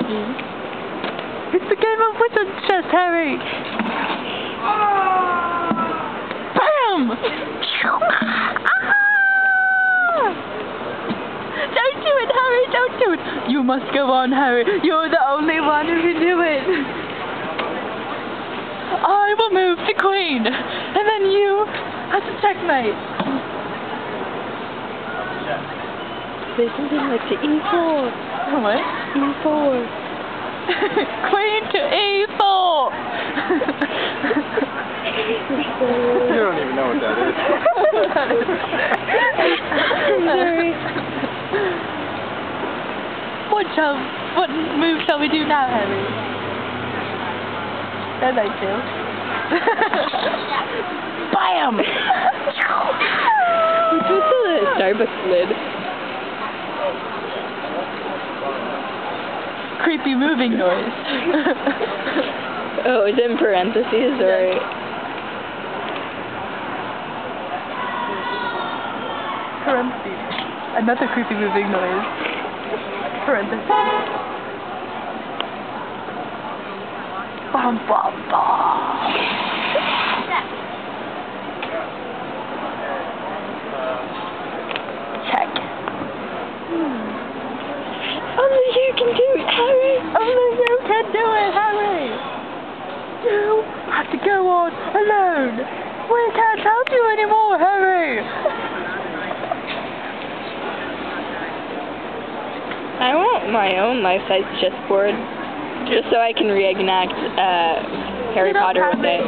It's the game of wizard's chess, Harry! BAM! Don't do it, Harry, don't do it! You must go on, Harry. You're the only one who can do it. I will move the queen, and then you have to checkmate. There's something like to E4. What? E4. Queen to E4! You don't even know what that is. Sorry. What move shall we do now, Harry? I'd like to. BAM! Which was the Starbucks lid? Creepy moving noise. Oh, it's in parentheses, or... Parentheses. Another creepy moving noise. Parentheses. Bum bum bum. Check. Only you can do it, Harry! Only you can do it, Harry! You have to go on alone! We can't help you anymore, Harry! I want my own life-size chessboard, just so I can reenact Harry Potter with it.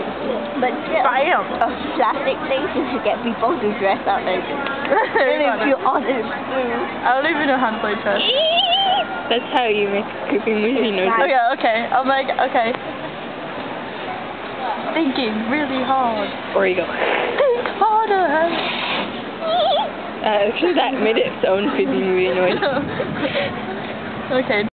But BAM! a plastic places to get people to dress up as Harry and if Potter. you're honest. I don't even know how to play chess. That's how you make creepy movie noises. Okay. I'm like, okay. Thinking really hard. Or you go. Think harder! Actually, that made its own creepy movie noise. Okay.